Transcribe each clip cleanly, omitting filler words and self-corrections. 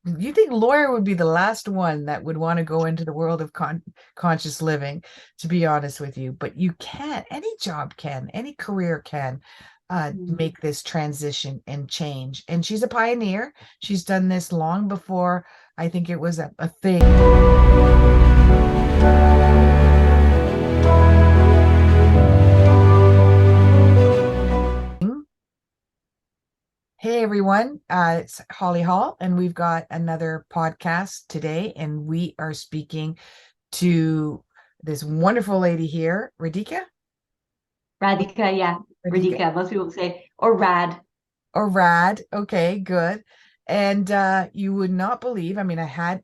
You think lawyer would be the last one that would want to go into the world of conscious living, to be honest with you. But you can, any job can, any career can Mm. make this transition and change. And she's a pioneer. She's done this long before I think it was a thing. Hey everyone, it's Holly Hall, and we've got another podcast today, and we are speaking to this wonderful lady here, Radhika. Radhika, yeah, Radhika Radhika. Most people say, or Rad. or Rad. Okay, good. And you would not believe, I mean, I had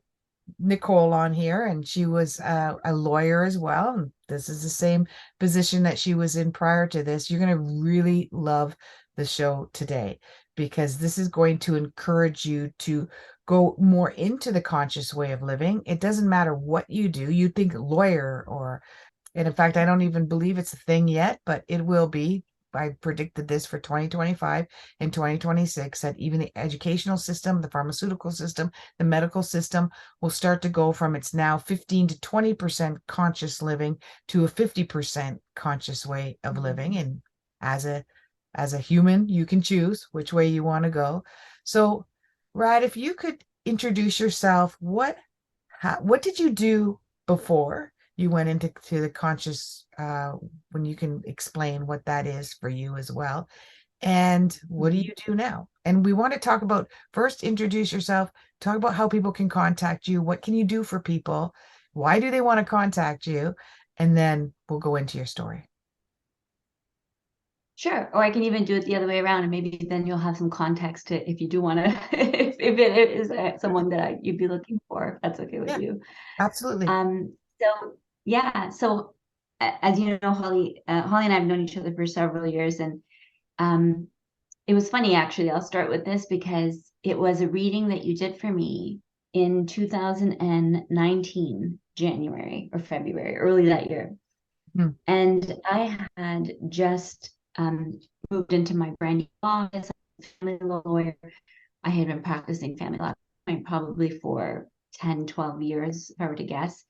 Nicole on here, and she was a lawyer as well. And this is the same position that she was in prior to this. You're going to really love the show today because this is going to encourage you to go more into the conscious way of living. It doesn't matter what you do. You think lawyer or, and in fact, I don't even believe it's a thing yet, but it will be. I predicted this for 2025 and 2026 that even the educational system, the pharmaceutical system, the medical system will start to go from its now 15 to 20% conscious living to a 50% conscious way of living. And as a human, you can choose which way you want to go. So, Rad, if you could introduce yourself, what did you do before you went into the conscious when you can explain what that is for you as well? And what do Mhm. you do now? And we want to talk about first introduce yourself, talk about how people can contact you, what can you do for people, why do they want to contact you, and then we'll go into your story. Sure. Or I can even do it the other way around, and maybe then you'll have some context to if you do want to, if it is someone that you'd be looking for, if that's okay with Yeah, you. absolutely. So yeah, so as you know, Holly and I have known each other for several years, and um, it was funny actually. I'll start with this because it was a reading that you did for me in 2019, January or February, early that year. Hmm. And I had just moved into my brand new office, family law lawyer. I had been practicing family law probably for 10, 12 years, if I were to guess.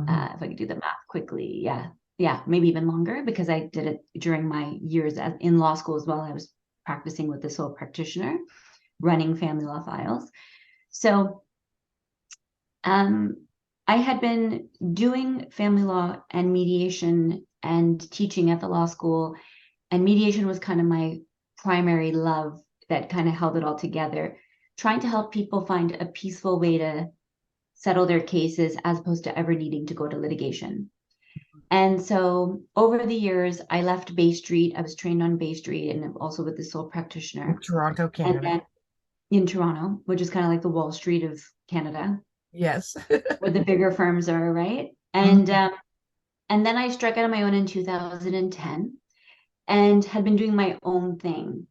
Mhm. If I could do the math quickly, yeah. Yeah, maybe even longer because I did it during my years in law school as well. I was practicing with the sole practitioner, running family law files. So um, I had been doing family law and mediation and teaching at the law school, and mediation was kind of my primary love that kind of held it all together, trying to help people find a peaceful way to settle their cases as opposed to ever needing to go to litigation. And so over the years, I left Bay Street. I was trained on Bay Street and also with the sole In practitioner. Toronto, And Canada. then in Toronto, which is kind of like the Wall Street of Canada, Yes. where the bigger firms are, right? Mhm. And then I struck out on my own in 2010 and had been doing my own thing.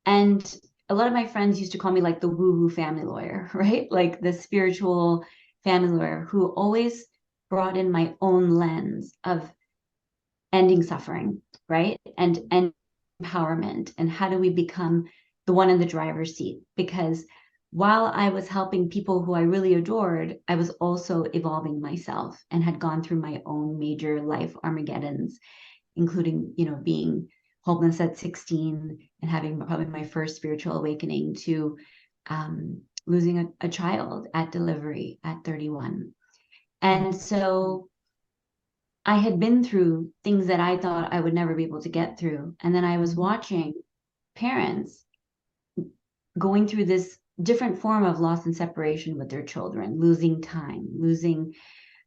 And a lot of my friends used to call me like the woo-woo family lawyer, right? Like the spiritual family lawyer who always brought in my own lens of ending suffering, right? And empowerment. And how do we become the one in the driver's seat? Because while I was helping people who I really adored, I was also evolving myself and had gone through my own major life Armageddons, including, being homeless at 16 and having probably my first spiritual awakening to losing a child at delivery at 31. And so I had been through things that I thought I would never be able to get through. And then I was Mhm. watching parents going through this different form of loss and separation with their children, losing time, losing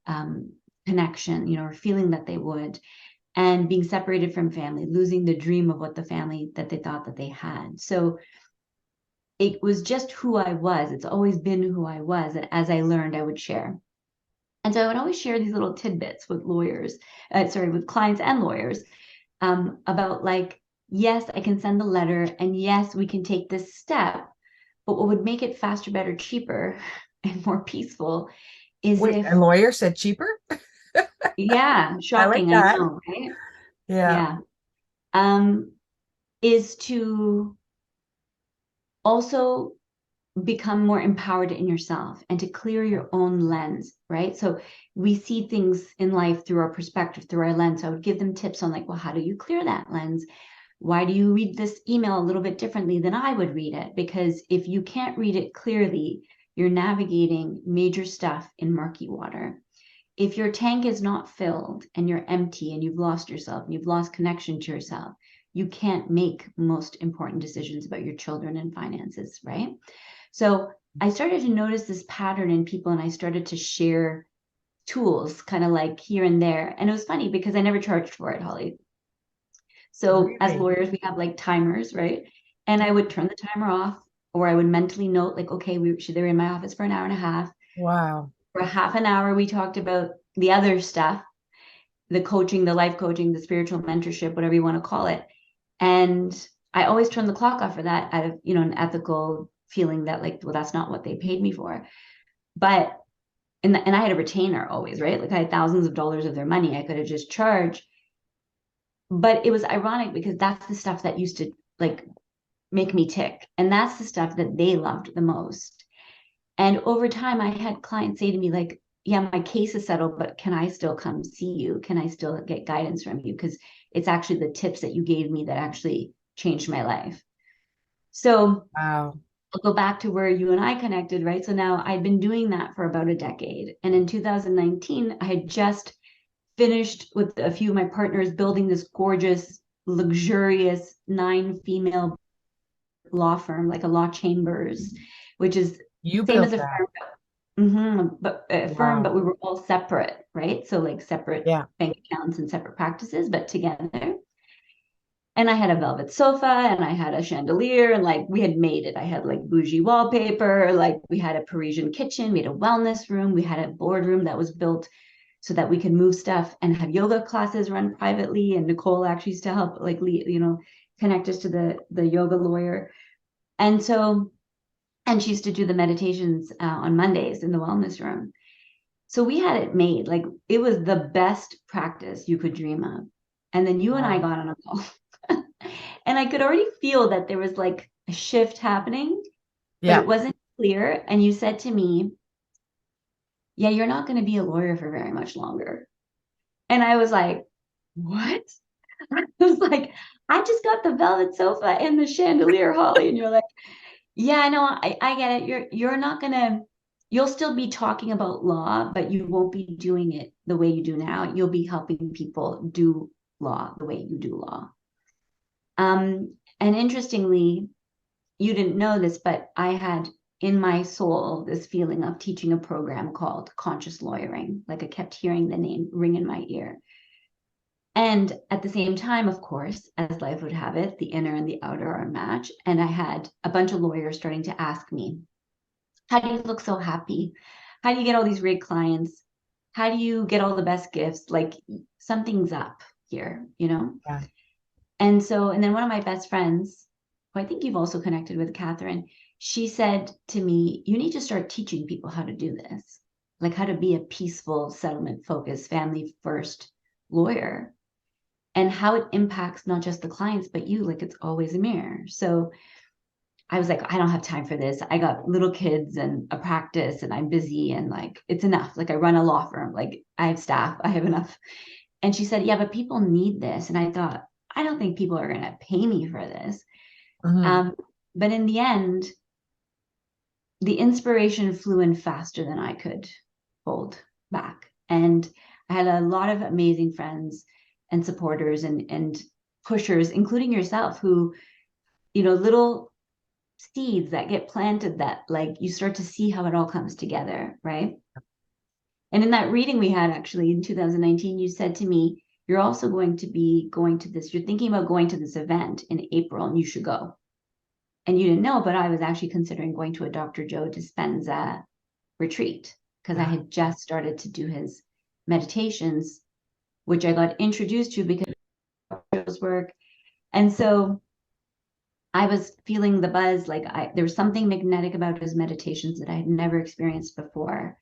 um, connection, or feeling that they would, and being separated from family, losing the dream of what the family that they thought that they had. So it was just who I was. It's always been who I was. And as I learned, I would share. And so I would always share these little tidbits with with clients and lawyers about like, yes, I can send the letter, and yes, we can take this step. But what would make it faster, better, cheaper, and more peaceful is Wait, a if, lawyer said cheaper? yeah, I like shocking, I that. know, right? Yeah. Yeah. Um, is to also become more empowered in yourself and to clear your own lens, right? So we see things in life through our perspective, through our lens. So I would give them tips on like, well, how do you clear that lens? Why do you read this email a little bit differently than I would read it? Because if you can't read it clearly, you're navigating major stuff in murky water. If your tank is not filled and you're empty and you've lost yourself and you've lost connection to yourself, you can't make most important decisions about your children and finances, right? So I started to notice this pattern in people, and I started to share tools kind of like here and there. And it was funny because I never charged for it, Holly. So as Really? lawyers, we have like timers, right? And I would turn the timer off, or I would mentally note, like, okay, they were in my office for an hour and a half. Wow. For half an hour, we talked about the other stuff, the coaching, the life coaching, the spiritual mentorship, whatever you want to call it. And I always turn the clock off for that out of, an ethical feeling that like, well, that's not what they paid me for. But, and I had a retainer always, right? Like I had thousands of dollars of their money. I could have just charged. But it was ironic because that's the stuff that used to like make me tick. And that's the stuff that they loved the most. And over time, I had clients say to me, like, yeah, my case is settled, but can I still come see you? Can I still get guidance from you? Because it's actually the tips that you gave me that actually changed my life. So Wow. I'll go back to where you and I connected, right? So now I'd been doing that for about a decade. And in 2019, I had just finished with a few of my partners building this gorgeous, luxurious 9 female law firm, like a law chambers, which is You same as built a that. firm. But a firm, but Wow. we were all separate, right? So like separate Yeah. bank accounts and separate practices, but together. And I had a velvet sofa and I had a chandelier and like we had made it. I had like bougie wallpaper, like we had a Parisian kitchen, we had a wellness room, we had a boardroom that was built so that we could move stuff and have yoga classes run privately. And Nicole actually used to help like connect us to the yoga lawyer. And so, and she used to do the meditations on Mondays in the wellness room. So we had it made like it was the best practice you could dream of. And then you and I Wow. got on a call. And I could already feel that there was like a shift happening, but Yeah. it wasn't clear. And you said to me, yeah, you're not going to be a lawyer for very much longer. And I was like, what? I was like, I just got the velvet sofa and the chandelier, Holly. And you're like, yeah, no, I get it. You're not gonna, you'll still be talking about law, but you won't be doing it the way you do now. You'll be helping people do law the way you do law. And interestingly, you didn't know this, but I had in my soul this feeling of teaching a program called conscious lawyering. Like I kept hearing the name ring in my ear. And at the same time, of course, as life would have it, the inner and the outer are a match. And I had a bunch of lawyers starting to ask me, how do you look so happy? How do you get all these great clients? How do you get all the best gifts? Like something's up here, you know? Yeah. And so, and then one of my best friends, who I think you've also connected with, Catherine, she said to me, you need to start teaching people how to do this, like how to be a peaceful, settlement focused, family first lawyer and how it impacts not just the clients, but you, like it's always a mirror. So I was like, I don't have time for this. I got little kids and a practice and I'm busy and like it's enough. Like I run a law firm, like I have staff, I have enough. And she said, yeah, but people need this. And I thought, I don't think people are going to pay me for this. Hmm. Um, but in the end, the inspiration flew in faster than I could hold back. And I had a lot of amazing friends and supporters and pushers, including yourself, who, little seeds that get planted that like you start to see how it all comes together, right? And in that reading we had actually in 2019, you said to me, you're also going to be going to this, you're thinking about going to this event in April and you should go. And you didn't know, but I was actually considering going to a Dr. Joe Dispenza retreat because I Yeah. had just started to do his meditations, which I got introduced to because of Joe's work. And so I was feeling the buzz, like there was something magnetic about his meditations that I had never experienced before.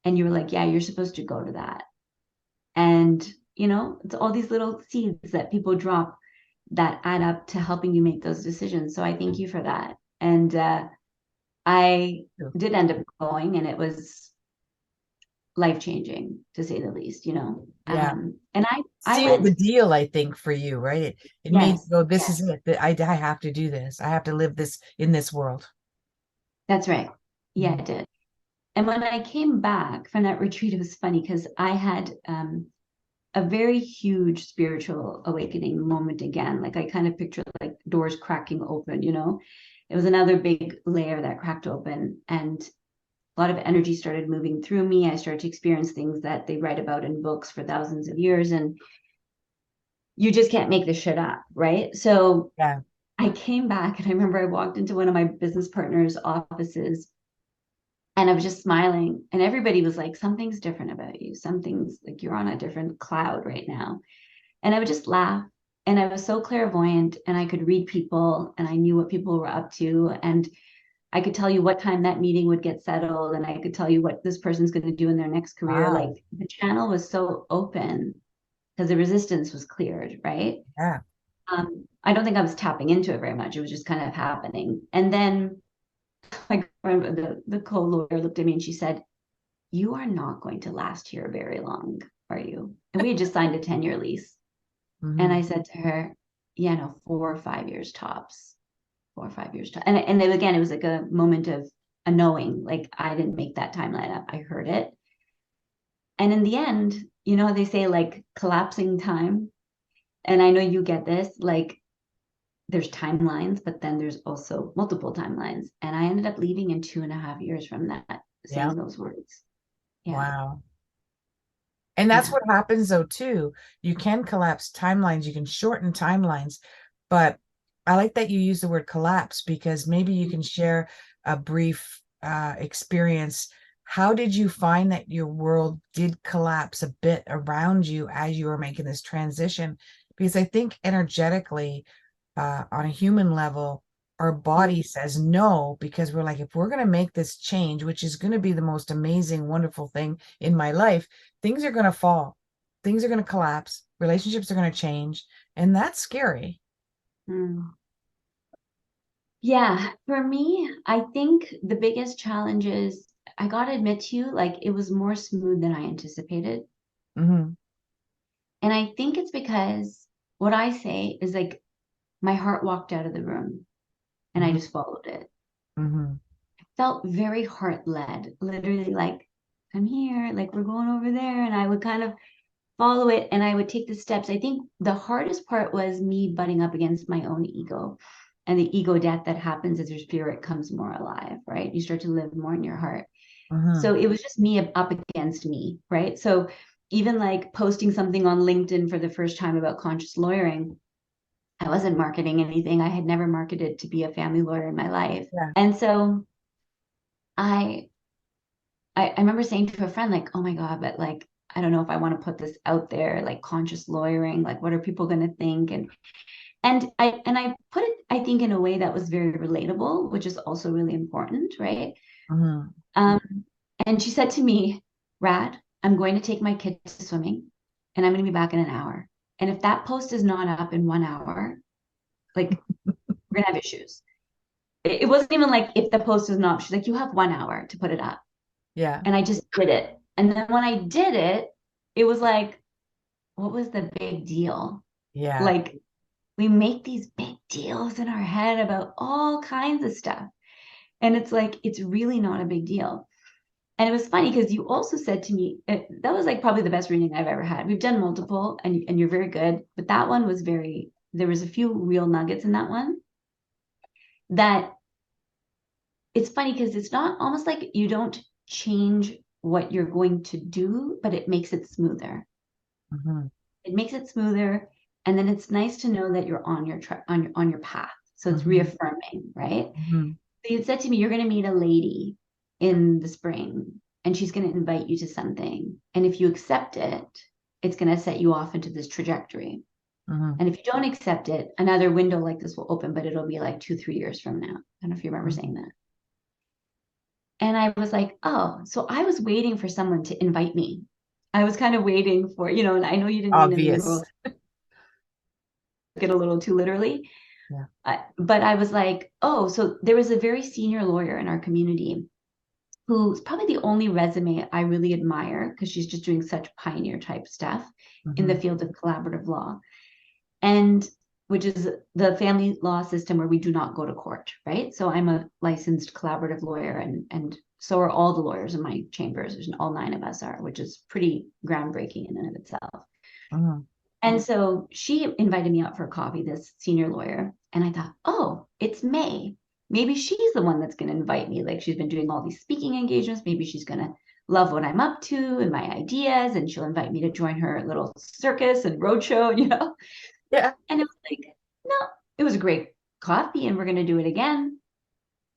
And you were like, yeah, you're supposed to go to that. And, it's all these little seeds that people drop that add up to helping you make those decisions. So I thank you for that. And I did end up going, and it was life-changing, to say the least, you know. Yeah. And I Sealed the went, deal, I think, for you, right? It made you yes, go, this is yes, it. I have to do this. I have to live this in this world. that's right. Yeah, Mhm. it did. And when I came back from that retreat, it was funny because I had a very huge spiritual awakening moment again. Like I kind of picture like doors cracking open, you know. It was another big layer that cracked open, and a lot of energy started moving through me. I started to experience things that they write about in books for thousands of years, and you just can't make this shit up, right? So Yeah. I came back, and I remember I walked into one of my business partners' offices, and I was just smiling, and everybody was like, something's different about you. Something's like you're on a different cloud right now. And I would just laugh. And I was so clairvoyant, and I could read people, and I knew what people were up to. And I could tell you what time that meeting would get settled. And I could tell you what this person's going to do in their next career. Wow. Like the channel was so open because the resistance was cleared, right? Yeah. I don't think I was tapping into it very much. It was just kind of happening. And then my girlfriend, the co-lawyer, looked at me and she said, "You are not going to last here very long, are you?" And we had just signed a 10-year lease. And Hmm. I said to her, "Yeah, no, 4 or 5 years tops, 4 or 5 years tops." And then again, it was like a moment of a knowing, like I didn't make that timeline up. I heard it. And in the end, you know, they say like collapsing time. And I know you get this, like there's timelines, but then there's also multiple timelines. And I ended up leaving in 2.5 years from that, Yeah. saying those words. Yeah. Wow. And that's Yeah. what happens though too. You can collapse timelines, you can shorten timelines, but I like that you use the word collapse because maybe you can share a brief experience. How did you find that your world did collapse a bit around you as you were making this transition? Because I think energetically, on a human level, our body says no because we're like, if we're going to make this change, which is going to be the most amazing, wonderful thing in my life, things are going to fall, things are going to collapse, relationships are going to change, and that's scary. Mm. Yeah, for me, I think the biggest challenge is I gotta admit to you, like it was more smooth than I anticipated. Hmm. And I think it's because what I say is like my heart walked out of the room and I Hmm. just followed it. Hmm. Felt very heart led, literally like, I'm here, like we're going over there. And I would kind of follow it and I would take the steps. I think the hardest part was me butting up against my own ego and the ego death that happens as your spirit comes more alive, right? You start to live more in your heart. Hmm. So it was just me up against me, right? So even like posting something on LinkedIn for the first time about conscious lawyering, I wasn't marketing anything. I had never marketed to be a family lawyer in my life. Yeah. And so I I remember saying to a friend, like, oh my God, but like, I don't know if I want to put this out there, like conscious lawyering, like what are people going to think? And I put it, I think, in a way that was very relatable, which is also really important, right? Hmm. Um, and she said to me, Rad, I'm going to take my kids to swimming and I'm going to be back in an hour. And if that post is not up in 1 hour, like we're gonna have issues. It wasn't even like if the post is not, she's like, you have 1 hour to put it up. Yeah. And I just did it. And then when I did it, it was like, what was the big deal? Yeah. Like, we make these big deals in our head about all kinds of stuff. And it's like, it's really not a big deal. And it was funny because you also said to me, that was like probably the best reading I've ever had. We've done multiple and you're very good, but that one was very, there was a few real nuggets in that one that it's funny because it's not almost like you don't change what you're going to do, but it makes it smoother. Hmm. It makes it smoother. And then it's nice to know that you're on your on your path. So it's Hmm. reaffirming, right? Hmm. So you said to me, you're going to meet a lady in the spring and she's going to invite you to something. And if you accept it, it's going to set you off into this trajectory. Hmm. And if you don't accept it, another window like this will open, but it'll be like 2, 3 years from now. I don't know if you remember saying that. And I was like, oh, so I was waiting for someone to invite me. I was kind of waiting for, and I know you didn't mean in the Obvious. literal, get a little too literally, Yeah. But I was like, oh, so there was a very senior lawyer in our community who's probably the only resume I really admire because she's just doing such pioneer type stuff in the Mm-hmm. field of collaborative law. And which is the family law system where we do not go to court, right? So I'm a licensed collaborative lawyer, and so are all the lawyers in my chambers. There's all 9 of us are, which is pretty groundbreaking in and of itself. Mm-hmm. And so she invited me out for a coffee, this senior lawyer. And I thought, oh, it's May. Maybe she's the one that's going to invite me. Like she's been doing all these speaking engagements. Maybe she's going to love what I'm up to and my ideas. And she'll invite me to join her little circus and roadshow, Yeah. And it was like, no, it was a great coffee and we're going to do it again.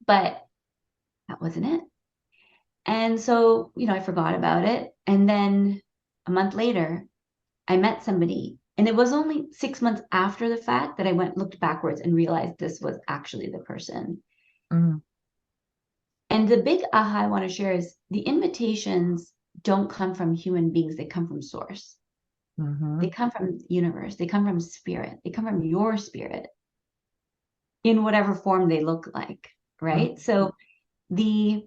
But that wasn't it. And so, I forgot about it. And then a month later, I met somebody, and it was only 6 months after the fact that I looked backwards and realized this was actually the person. Mm-hmm. And the big aha I want to share is the invitations don't come from human beings, they come from source. Mm-hmm. They come from the universe, they come from spirit, they come from your spirit in whatever form they look like, right? So the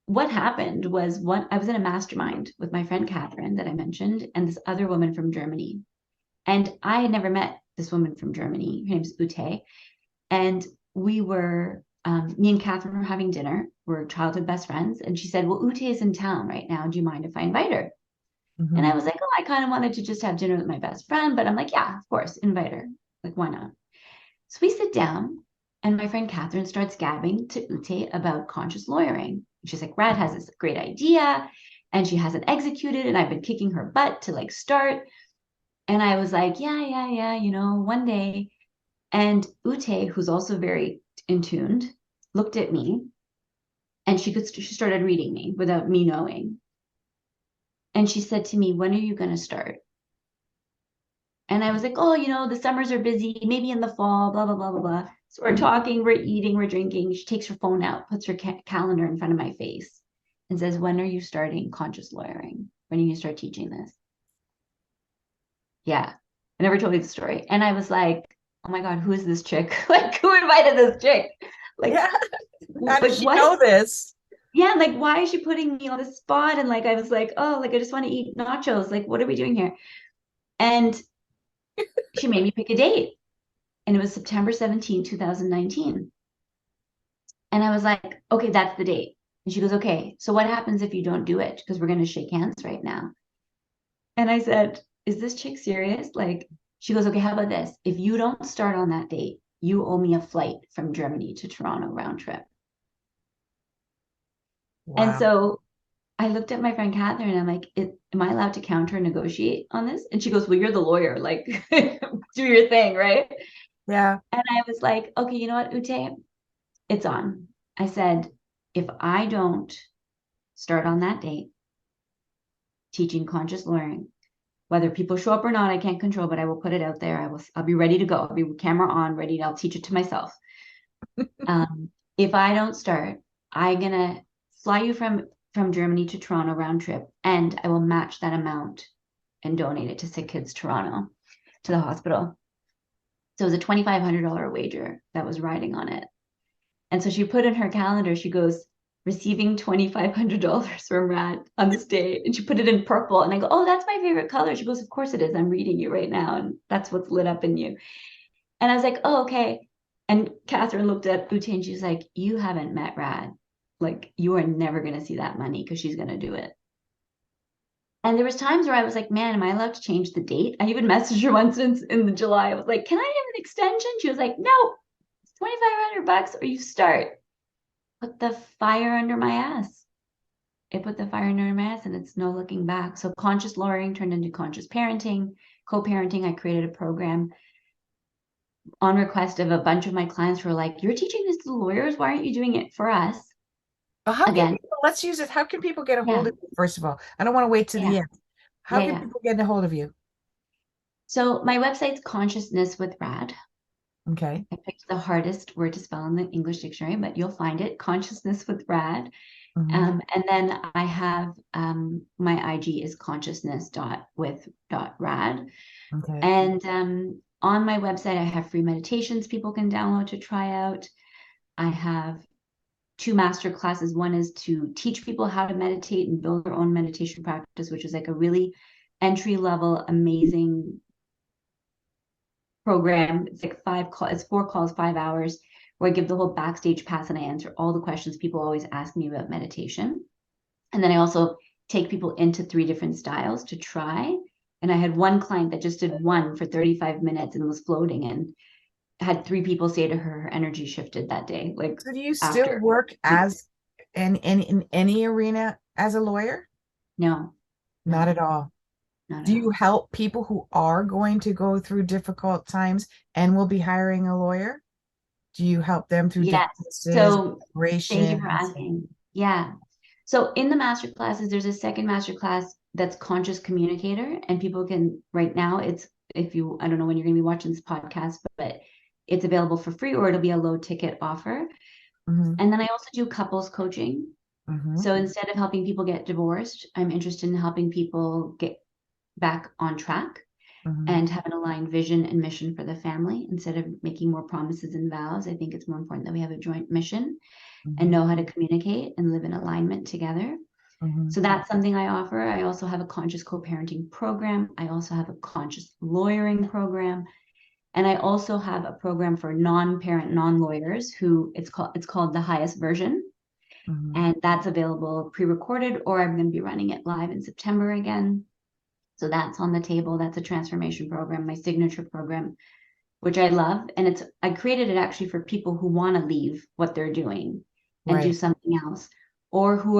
what happened was I was in a mastermind with my friend Catherine that I mentioned, and this other woman from Germany. And I had never met this woman from Germany. Her name's Ute. And me and Catherine were having dinner. We're childhood best friends. And she said, well, Ute is in town right now. Do you mind if I invite her? And Mm-hmm. I was like, oh, I kind of wanted to just have dinner with my best friend. But I'm like, yeah, of course, invite her. Like, why not? So we sit down, and my friend Catherine starts gabbing to Ute about conscious lawyering. She's like, Rad has this great idea, and she hasn't executed, and I've been kicking her butt to like start. And I was like, yeah, one day. And Ute, who's also very in tuned, looked at me and she started reading me without me knowing. And she said to me, when are you going to start? And I was like, oh, the summers are busy, maybe in the fall, blah, blah, blah, blah, blah. So we're talking, we're eating, we're drinking. She takes her phone out, puts her calendar in front of my face and says, when are you starting conscious lawyering? When are you start teaching this? Yeah. I never told you the story. And I was like, oh my God, who is this chick? Like, who invited this chick? Like, Yeah. How does she what? know this? Yeah, like, why is she putting me on the spot? And like, I was like, oh, like, I just want to eat nachos. Like, what are we doing here? And she made me pick a date. And it was September 2019. And I was like, okay, that's the date. And she goes, okay, so what happens if you don't do it? Because we're going to shake hands right now. And I said, is this chick serious? Like, she goes, okay, how about this? If you don't start on that date, you owe me a flight from Germany to Toronto round trip. And Wow. so I looked at my friend Catherine and I'm like, am I allowed to counter negotiate on this? And she goes, well, you're the lawyer. Like, do your thing, right? Yeah. And I was like, okay, you know what, Ute? It's on. I said, if I don't start on that date teaching conscious lawyering, whether people show up or not, I can't control, but I will put it out there. I'll be ready to go. I'll be camera on, ready. I'll teach it to myself. If I don't start, I'm gonna fly you from Germany to Toronto round trip, and I will match that amount and donate it to Sick Kids Toronto to the hospital. So it was a $2,500 wager that was riding on it. And so she put in her calendar, she goes, receiving $2,500 from Rad on this day. And she put it in purple. And I go, oh, that's my favorite color. She goes, of course it is. I'm reading you right now. And that's what's lit up in you. And I was like, oh, okay. And Catherine looked at Ute and she's like, you haven't met Rad. Like, you are never going to see that money because she's going to do it. And there was times where I was like, man, am I allowed to change the date? I even messaged her once in the July. I was like, can I have an extension? She was like, no, it's $2,500 or you start. Put the fire under my ass. It put the fire under my ass and it's no looking back. So conscious lawyering turned into conscious parenting, co-parenting. I created a program on request of a bunch of my clients who were like, you're teaching this to lawyers. Why aren't you doing it for us? Well, how can Again, people, let's use it. How can people get a hold yeah, of you, first of all? I don't want to wait to the yeah, end. How yeah, can yeah. people get a hold of you? So my website's Consciousness with Rad. Okay. I picked the hardest word to spell in the English dictionary, but you'll find it, Consciousness with Rad. Mm-hmm. And then I have my IG is consciousness dot with dot rad. Okay. And on my website, I have free meditations people can download to try out. I have 2 master classes. One is to teach people how to meditate and build their own meditation practice, which is like a really entry level, amazing program. It's like 4 calls, 5 hours, where I give the whole backstage pass and I answer all the questions people always ask me about meditation. And then I also take people into 3 different styles to try. And I had one client that just did one for 35 minutes and was floating, and had 3 people say to her energy shifted that day. Like, So do you still after. work as in any arena as a lawyer? No, Not no, at all. not Do at you all. help people who are going to go through difficult times and will be hiring a lawyer? Do you help them through Yes. divorces, So thank you for separations? asking. Yeah. So in the master classes, there's a second master class that's conscious communicator, and people can right now. It's, if you, I don't know when you're going to be watching this podcast, but it's available for free, or it'll be a low ticket offer. Mm-hmm, And then I also do couples coaching. mm-hmm, So instead of helping people get divorced, I'm interested in helping people get back on track mm-hmm, and have an aligned vision and mission for the family. Instead of making more promises and vows, I think it's more important that we have a joint mission and mm-hmm, know how to communicate and live in alignment together. mm-hmm. So that's something I offer. I also have a conscious co-parenting program. I also have a conscious lawyering program. And I also have a program for non-parent, non-lawyers who it's called the highest version. Mm-hmm. And that's available pre-recorded, or I'm going to be running it live in September again. So that's on the table. That's a transformation program, my signature program, which I love. And I created it actually for people who want to leave what they're doing and do Right. something else, or who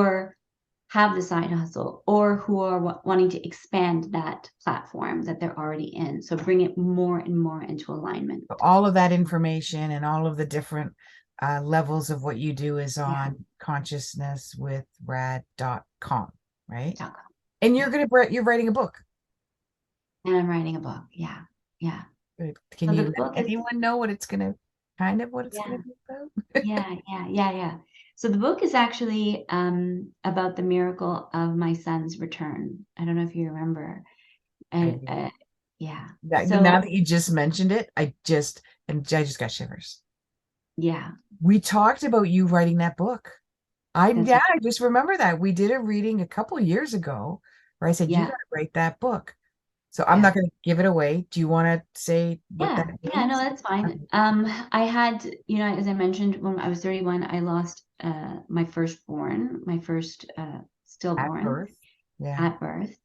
have the side hustle, or who are wanting to expand that platform that they're already in. So bring it more and more into alignment. So all of that information and all of the different levels of what you do is Yeah. on consciousnesswithrad.com, right? .com. And Yeah. you're writing a book. And I'm writing a book. Yeah. Yeah. Good. Can So the you let book is, anyone know what it's gonna what it's yeah. gonna be about? Yeah. So the book is actually about the miracle of my son's return. I don't know if you remember. I And do. yeah. Now So that you just mentioned it, I just got shivers. yeah, We talked about you writing that book. that's right. I just remember that. We did a reading a couple years ago where I said, you Yeah. gotta write that book. So I'm not Yeah. gonna give it away. Do you want to say what that Yeah, no, means? that's fine. Okay. I had, as I mentioned, when I was 31, I lost my firstborn, my first At stillborn birth. Yeah. at birth.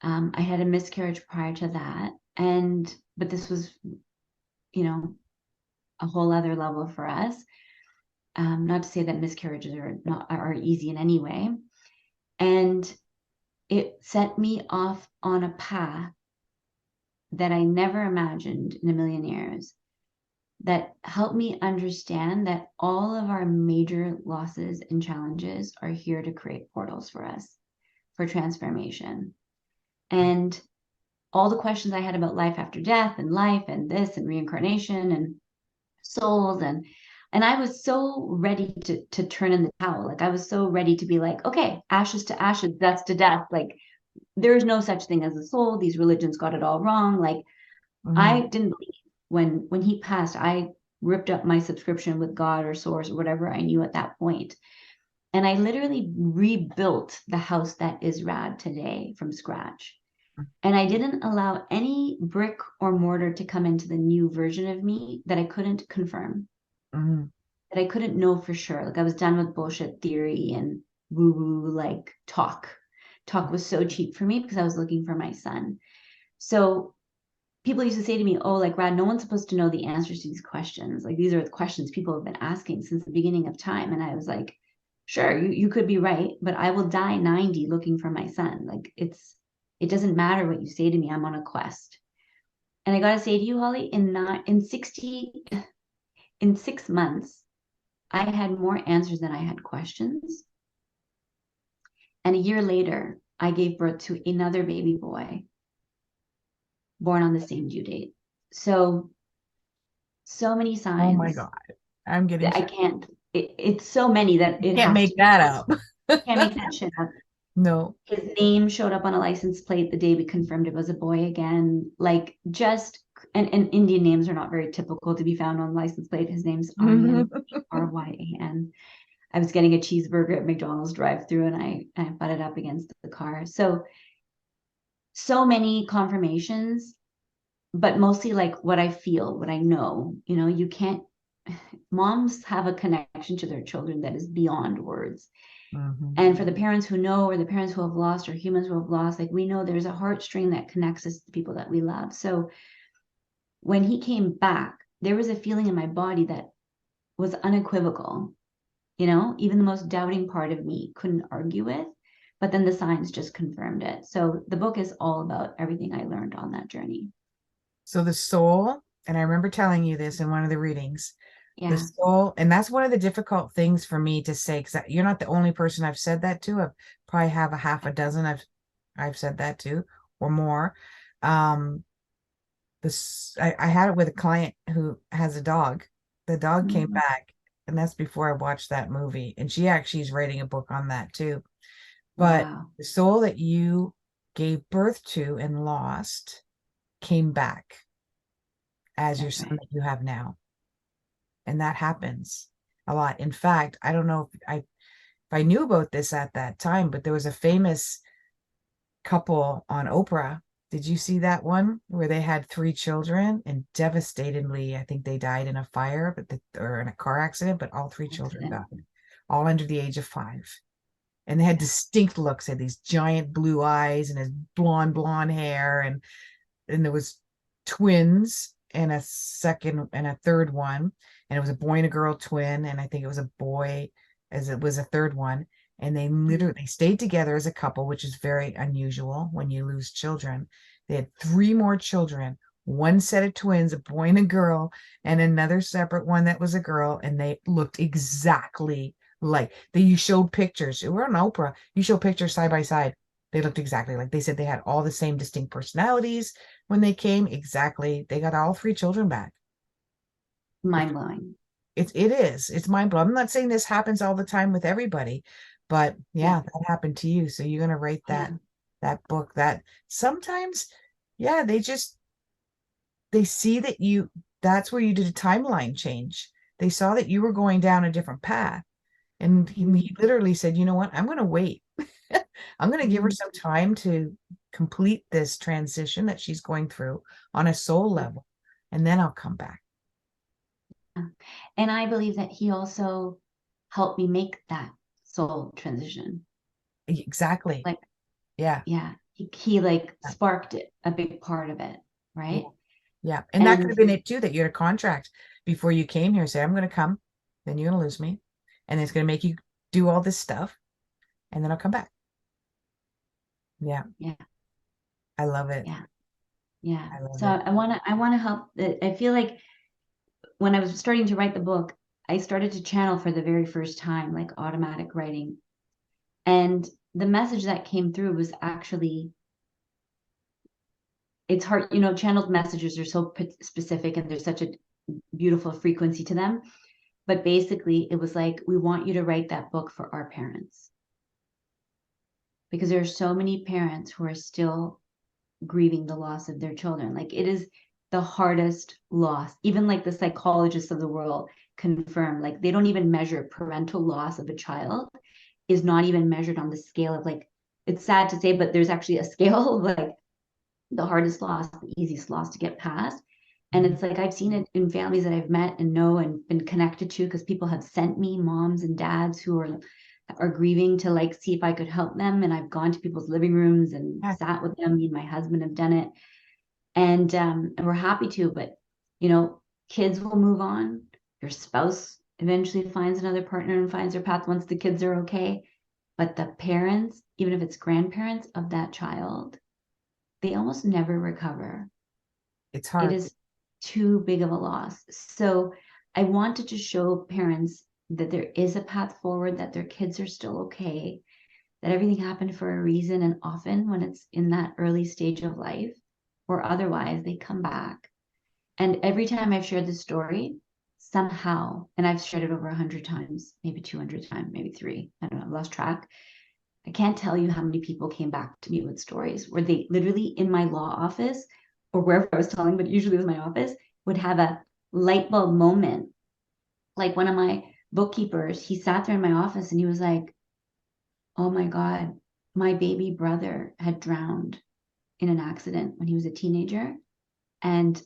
I had a miscarriage prior to that, but this was, you know, a whole other level for us. Not to say that miscarriages are easy in any way. And it set me off on a path that I never imagined in a million years, that helped me understand that all of our major losses and challenges are here to create portals for us for transformation. And all the questions I had about life after death and life and this and reincarnation and souls, and I was so ready to turn in the towel. Like, I was so ready to be like, okay, ashes to ashes, death to death. Like, there is no such thing as a soul. These religions got it all wrong. Like, Mhm. I didn't believe. When he passed, I ripped up my subscription with God or source or whatever I knew at that point. And I literally rebuilt the house that is Rad today from scratch. And I didn't allow any brick or mortar to come into the new version of me that I couldn't confirm, Mhm. that I couldn't know for sure. Like, I was done with bullshit theory and woo woo, like talk. Talk was so cheap for me because I was looking for my son. So people used to say to me, oh, like, Rad, no one's supposed to know the answers to these questions. Like, these are the questions people have been asking since the beginning of time. And I was like, sure, you could be right, but I will die 90 looking for my son. Like, it doesn't matter what you say to me. I'm on a quest. And I gotta say to you, Holly, in 6 months, I had more answers than I had questions. And a year later, I gave birth to another baby boy born on the same due date. So many Oh my signs God. I'm getting that I can't, it's so many that You it can't has to make be that true. up. Can't make that shit up. No. His name showed up on a license plate the day we confirmed it was a boy again. Like, just and Indian names are not very typical to be found on license plate. His name's Aryan, Ryan. I was getting a cheeseburger at McDonald's drive-through, and I butted up against the car. So many confirmations, but mostly like what I feel, what I know. You know, you can't. Moms have a connection to their children that is beyond words. And for the parents who know, or the parents who have lost, or humans who have lost, like we know there's a heartstring that connects us to the people that we love. So when he came back, there was a feeling in my body that was unequivocal. You know, even the most doubting part of me couldn't argue with, but then the signs just confirmed it. So the book is all about everything I learned on that journey. So the soul, and I remember telling you this in one of the readings, the Yeah. soul, and that's one of the difficult things for me to say, because you're not the only person I've said that to. I probably have a half a dozen I've said that to, or more. I had it with a client who has a dog. The dog came Mhm. back, and that's before I watched that movie. And she actually is writing a book on that too. But Wow. the soul that you gave birth to and lost came back as your That's son right. that you have now. And that happens a lot. In fact, I don't know if I knew about this at that time, but there was a famous couple on Oprah. Did you see that one where they had three children and devastatingly, I think they died in a fire, or in a car accident, but all three children Accident. died, all under the age of 5. And they had distinct looks, had these giant blue eyes and his blonde hair, and there was twins and a second and a third one, and it was a boy and a girl twin, and I think it was a boy as it was a third one. And they Mhm. literally stayed together as a couple, which is very unusual when you lose children. They had 3 more children, one set of twins, a boy and a girl, and another separate one that was a girl, and they looked exactly like you showed pictures. We're on Oprah. You show pictures side by side. They looked exactly like. They said they had all the same distinct personalities when they came. Exactly. They got all 3 children back. Mind blowing. It's mind blowing. I'm not saying this happens all the time with everybody, but Yeah. yeah, that happened to you. So you're gonna write Yeah. that book. That sometimes, yeah, they see that that's where you did a timeline change. They saw that you were going down a different path. And he Mhm. literally said, you know what? I'm gonna wait. I'm gonna give her Mhm. some time to complete this transition that she's going through on a soul level, and then I'll come back. Yeah. And I believe that he also helped me make that soul transition. Exactly. Like, Yeah. yeah, he like sparked it, a big part of it, Yeah. right? Yeah. And that could And have been it too, that you had a contract before you came here. Say, I'm going to come, then you're going to lose me. And it's going to make you do all this stuff. And then I'll come back. Yeah. yeah, I love it. yeah, yeah. I love So it. I want to help. I feel like when I was starting to write the book, I started to channel for the very first time, like automatic writing. And the message that came through was actually, it's hard, channeled messages are so specific and there's such a beautiful frequency to them. But basically, it was like, we want you to write that book for our parents. Because there are so many parents who are still grieving the loss of their children. Like it is the hardest loss. Even like the psychologists of the world confirm, like they don't even measure parental loss of a child is not even measured on the scale of like, it's sad to say, but there's actually a scale of like the hardest loss, the easiest loss to get past. And Mhm. it's like I've seen it in families that I've met and know and been connected to because people have sent me moms and dads who are grieving to like see if I could help them. And I've gone to people's living rooms and Yeah. sat with them. Me and my husband have done it. And we're happy to, but kids will move on. Your spouse eventually finds another partner and finds their path once the kids are okay. But the parents, even if it's grandparents of that child, they almost never recover. It's It hard. is too big of a loss. So I wanted to show parents that there is a path forward, that their kids are still okay, that everything happened for a reason. And often when it's in that early stage of life or otherwise, they come back. And every time I've shared this story, somehow, and I've shared it over 100 times, maybe 200 times, maybe three, I don't know, I've lost track. I can't tell you how many people came back to me with stories where they literally in my law office or wherever I was telling, but usually it was my office, would have a light bulb moment. Like one of my bookkeepers, he sat there in my office and he was like, oh my God, my baby brother had drowned in an accident when he was a teenager. And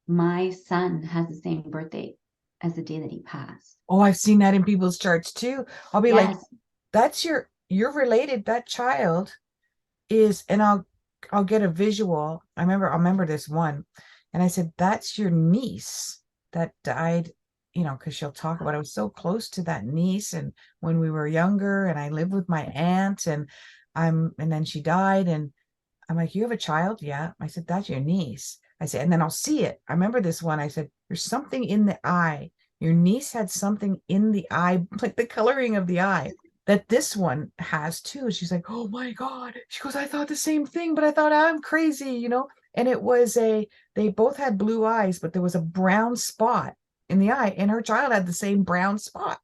my son has the same birthday as the day that he passed. Oh, I've seen that in people's charts too. I'll be like, Yes, that's you're related. That child is, and I'll get a visual. I'll remember this one. And I said, that's your niece that died, because she'll talk about it. I was so close to that niece and when we were younger, and I lived with my aunt, and then she died, and I'm like, you have a child? Yeah. I said, that's your niece. I said, and then I'll see it. I remember this one. I said, there's something in the eye. Your niece had something in the eye, like the coloring of the eye, that this one has too. She's like, oh my God. She goes, I thought the same thing, but I thought I'm crazy. And they both had blue eyes, but there was a brown spot in the eye, and her child had the same brown spot.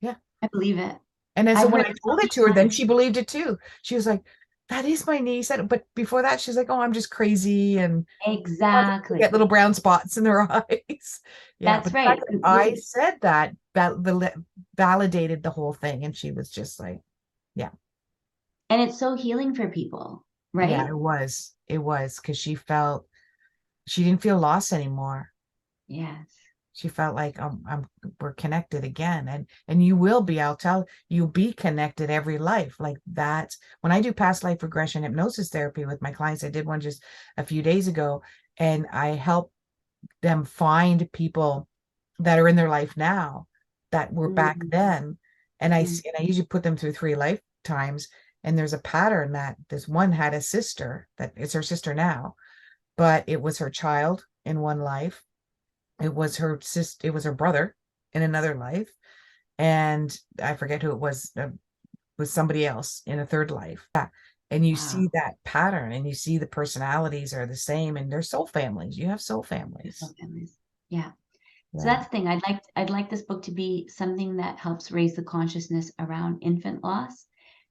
Yeah. I believe it. And then so I've when heard I it so told it to her, many then times. she believed it too. She was like, that is my niece. But before that, she's like, oh, I'm just crazy. And they get Exactly. little brown spots in their eyes. Yeah. But That's the fact right. that I said that validated the whole thing. And she was just like, yeah, And it's so healing for people, yeah, right? it was. It was because she didn't feel lost anymore. Yes. She felt like we're connected again, and you will be. I'll tell you'll be connected every life like that. When I do past life regression hypnosis therapy with my clients, I did one just a few days ago, and I help them find people that are in their life now that were back Mm, then, and mm, I usually put them through 3 lifetimes, and there's a pattern that this one had a sister that is her sister now, but it was her child in one life, it was her sister, it was her brother in another life, and I forget who it was somebody else in a third life. Yeah. And you see wow. that pattern, and you see the personalities are the same, and they're soul families. You have soul There's families. no families. Yeah. So Yeah. that's the thing. I'd like this book to be something that helps raise the consciousness around infant loss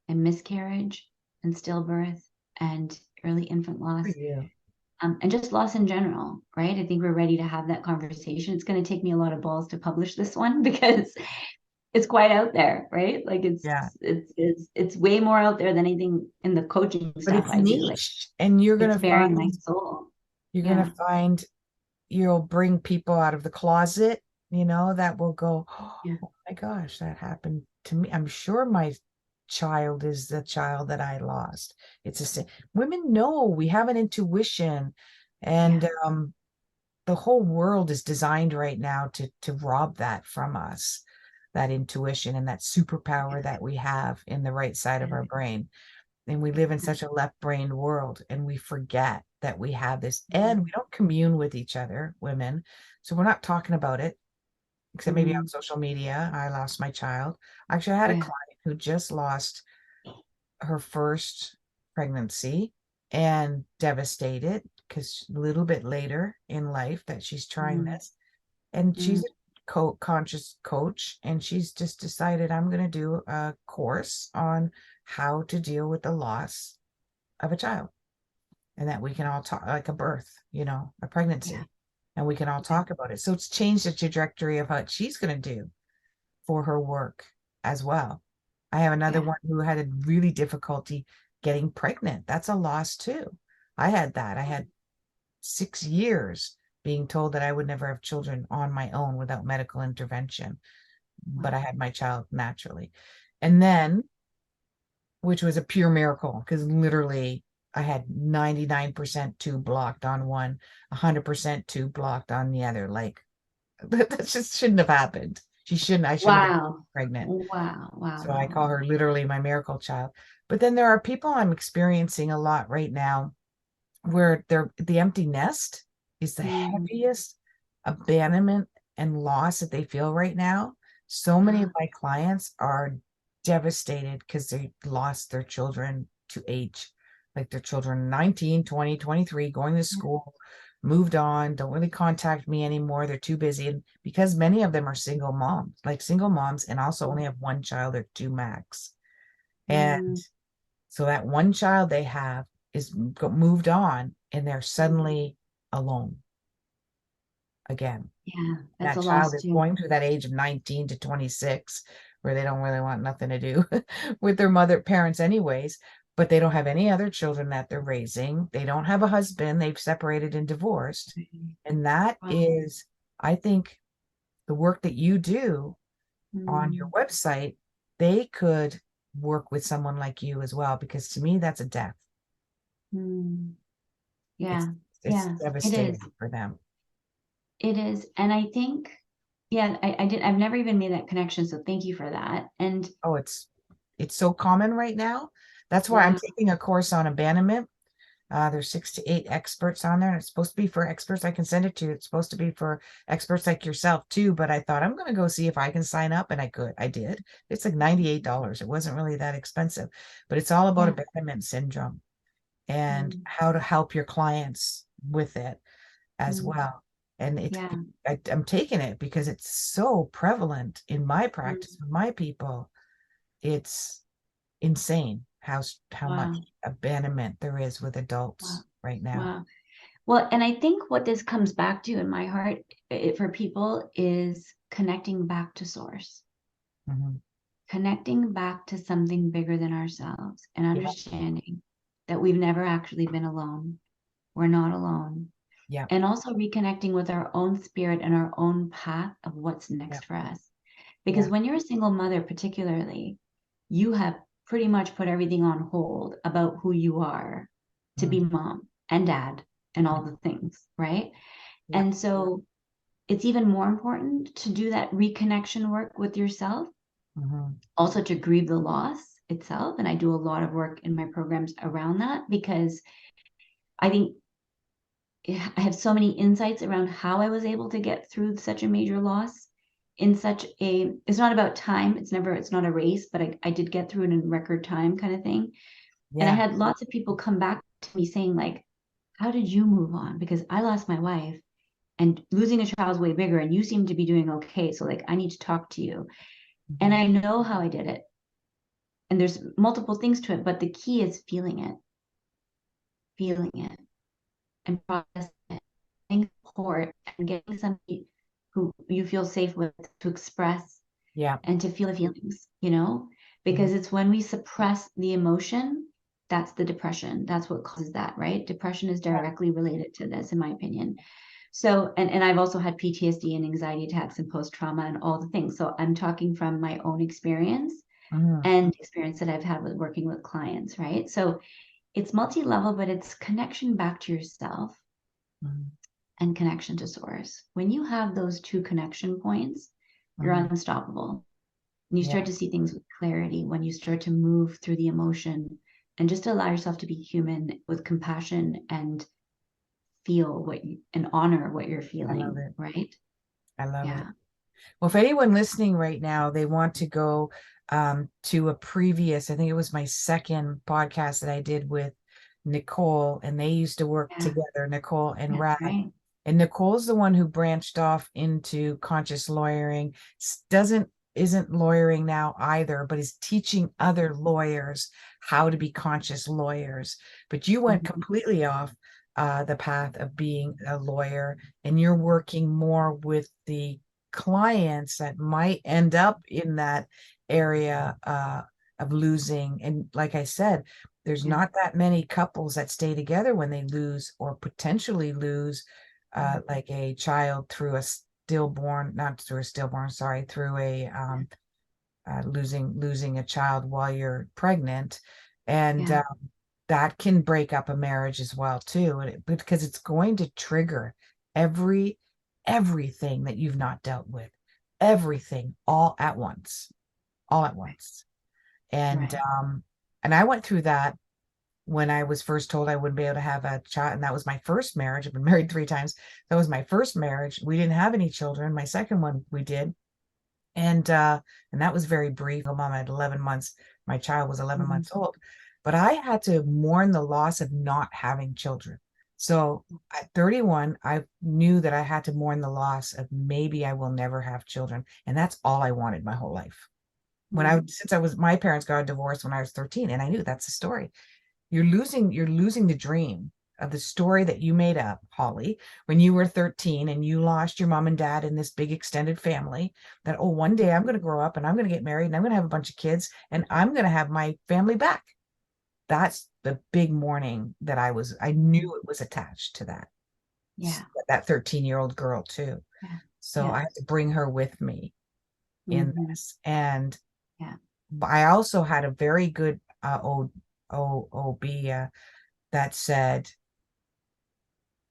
and miscarriage and stillbirth and early infant For loss, you. and just loss in general, right? I think we're ready to have that conversation. It's going to take me a lot of balls to publish this one because it's quite out there, right? Like Yeah. it's way more out there than anything in the coaching But stuff it's I do. Like niche, and it's bearing my soul. Yeah. you'll bring people out of the closet, that will go, Yeah. oh my gosh, that happened to me. I'm sure my child is the child that I lost. It's the same. Women know we have an intuition, Yeah. and the whole world is designed right now to rob that from us, that intuition and that superpower that we have in the right side of our brain. And we live in such a left-brained world, and we forget that we have this, and we don't commune with each other, women. So we're not talking about it, except maybe on Mm, social media. I lost my child. Actually, I had a yeah. client who just lost her first pregnancy and devastated because a little bit later in life that she's trying Mm, this. And she's mm, a conscious coach, and she's just decided, I'm going to do a course on how to deal with the loss of a child, and that we can all talk, like a birth, a yeah. pregnancy, and we can all Yeah. talk about it. So it's changed the trajectory of what she's going to do for her work as well. I have another Yeah. one who had a really difficulty getting pregnant. That's a loss too. I had that. I had 6 years being told that I would never have children on my own without medical intervention, but I Wow. had my child naturally. And then, which was a pure miracle, because literally I had 99% tube blocked on one, 100% tube blocked on the other. Like, that just shouldn't have happened. I shouldn't have been Wow. pregnant. Wow. Wow. So I Wow. call Wow. her literally my miracle child. But then there are people I'm experiencing a lot right now where the empty nest is the Mm, heaviest abandonment and loss that they feel right now. So many of ah, my clients are devastated because they lost their children to age, like their children 19, 20, 23, going to yeah. school, moved on, don't really contact me anymore. They're too busy. And because many of them are single moms, and also only have one child or two max. And Mm, so that one child they have is moved on, and they're suddenly alone again. Yeah, that's That a child loss is too. going through that age of 19 to 26 where they don't really want nothing to do with their mother parents anyways, but they don't have any other children that they're raising. They don't have a husband. They've separated and divorced. Mhm. And that Wow. is, I think, the work that you do on your Mm, website, they could work with someone like you as well, because to me, that's a death. mm. It's Yeah, it's yeah, it is. devastating for them. It is. And I think, yeah, I've never even made that connection. So thank you for that. And Oh, it's so common right now. That's why I'm wow, taking a course on abandonment. There's 6 to 8 experts on there, and it's supposed to be for experts. I can send it to you. It's supposed to be for experts like yourself too. But I thought I'm going to go see if I can sign up, and I could. I did. It's like $98. It wasn't really that expensive, but it's all about yeah, abandonment syndrome and mm, how to help your clients with it as mm, well. And yeah, I'm taking it because it's so prevalent in my mm, practice with my people. It's insane how much wow, abandonment there is with wow, adults right now. wow. Well, and I think what this comes back to in my heart for people is connecting back to source, Mhm. connecting back to something bigger than ourselves, and Yeah, understanding that we've never actually been alone. We're not alone. yeah, And also reconnecting with our own spirit and our own path of what's yeah, next for us. Because yeah. when you're a single mother, particularly, you have pretty much put everything on hold about who you are to be Mm, mom and dad and mm, all the things, right? yeah. And so it's even more important to do that reconnection work with yourself, Mhm. also to grieve the loss itself. And I do a lot of work in my programs around that because I think I have so many insights around how I was able to get through such a major loss in such a, it's not about time. It's not a race, but I did get through it in record time kind of thing. And I Yeah. had lots of people come back to me saying like, how did you move on? Because I lost my wife and losing a child is way bigger and you seem to be doing okay. So like, I need to talk to you. And Mhm. I know how I did it. And there's multiple things to it, but the key is feeling it and processing it, getting support and getting somebody who you feel safe with to express Yeah. and to feel the feelings, you know, Mhm. because it's when we suppress the emotion, that's the depression. That's what causes that, right? Depression is Yeah. directly related to this, in my opinion. So, and I've also had PTSD and anxiety attacks and post trauma and all the things. So I'm talking from my own experience Mhm. and experience that I've had with working with clients, right? So it's multi-level, but it's connection back to yourself Mhm. and connection to source. When you have those two connection points, you're Mhm. unstoppable. And you start Yeah. to see things with clarity when you start to move through the emotion and just allow yourself to be human with compassion and feel what you and honor what you're I love feeling, it. right? I love it. Yeah. Well, if anyone listening right now, they want to go to a previous, I think it was my second podcast that I did with Nicole, and they used to work Yeah. together, Nicole and That's Rad. right. And Nicole's the one who branched off into conscious lawyering, doesn't isn't lawyering now either, but is teaching other lawyers how to be conscious lawyers. But you went Mhm. completely off the path of being a lawyer, and you're working more with the clients that might end up in that area of losing. And like I said, there's Yeah. not that many couples that stay together when they lose or potentially lose like a child through a stillborn, not through a stillborn, sorry, through a losing a child while you're pregnant, and Yeah. that can break up a marriage as well too, because it's going to trigger every everything that you've not dealt with, everything all at once, and Right. and I went through that when I was first told I wouldn't be able to have a child. And that was my first marriage. I've been married 3 times. That was my first marriage. We didn't have any children. My second one we did. And that was very brief. Mom had 11 months. My child was 11 Mhm. months old. But I had to mourn the loss of not having children. So at 31, I knew that I had to mourn the loss of maybe I will never have children. And that's all I wanted my whole life. Mm. Since I was, my parents got a divorce when I was 13, and I knew that's the story. You're losing the dream of the story that you made up, Holly, when you were 13 and you lost your mom and dad in this big extended family, that, oh, one day I'm going to grow up and I'm going to get married and I'm going to have a bunch of kids and I'm going to have my family back. That's the big mourning that I knew it was attached to that, Yeah. that 13-year-old girl too. Yeah. So I Yes. had to bring her with me in Hmm. this. And Yeah. I also had a very good OB that said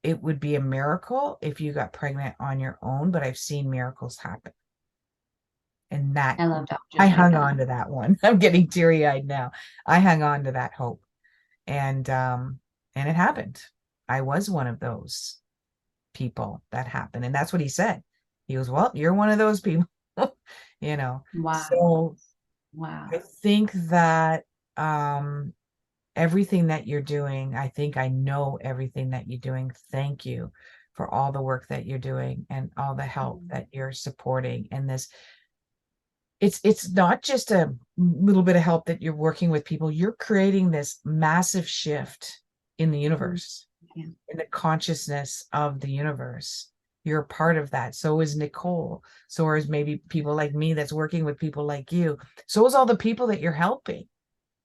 it would be a miracle if you got pregnant on your own, but I've seen miracles happen. And that I love I doctors like hung that. on to that one. I'm getting teary-eyed now. I hung on to that hope. And it happened. I was one of those people that happened. And that's what he said. He goes, well, you're one of those people, you know. Wow. So I Wow. think that everything that you're doing, I think I know everything that you're doing. Thank you for all the work that you're doing and all the help Mm. that you're supporting in this. It's not just a little bit of help that you're working with people. You're creating this massive shift in the Mm. universe, Yeah. in the consciousness of the universe. You're a part of that. So is Nicole. So is maybe people like me that's working with people like you. So is all the people that you're helping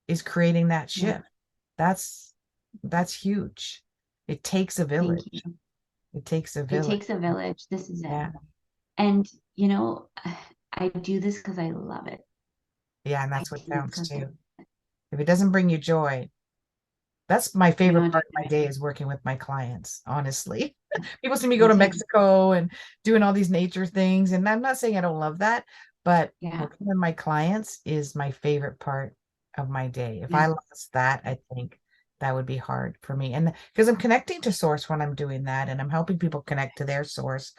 is creating that Yeah. shift. That's that's huge. It takes a Thank you. village. It takes a It village. takes a village. This is it. Yeah. And, you know, I do this because I love it. Yeah. And I that's what do this counts because, too. If it doesn't bring you joy, that's my you favorite know, part just, of my day is working with my clients, honestly. People see me go me to too. Mexico and doing all these nature things. And I'm not saying I don't love that, but Yeah. working with my clients is my favorite part of my day. If Yeah. I lost that, I think that would be hard for me. And because I'm connecting to source when I'm doing that, and I'm helping people connect to their source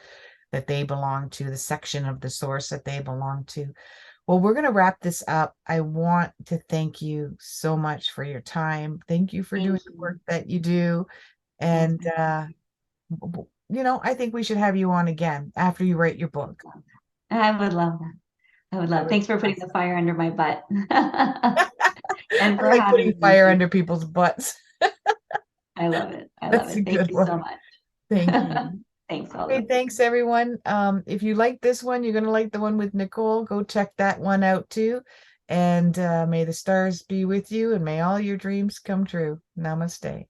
that they belong to, the section of the source that they belong to. Well, we're going to wrap this up. I want to thank you so much for your time. Thank you for doing Thank the you. work that you do. Yes, And, I appreciate I think we should have you on again after you write your book. that. I would love that. I would That love. would Thanks be for putting the awesome. fire under my butt and I for like having putting me fire here. under people's butts. I love it. I love That's a it. Thank good you so one. much. Thank you. Thanks, Okay, Holly. thanks everyone. If you like this one, you're gonna like the one with Nicole. Go check that one out too. And may the stars be with you and may all your dreams come true. Namaste.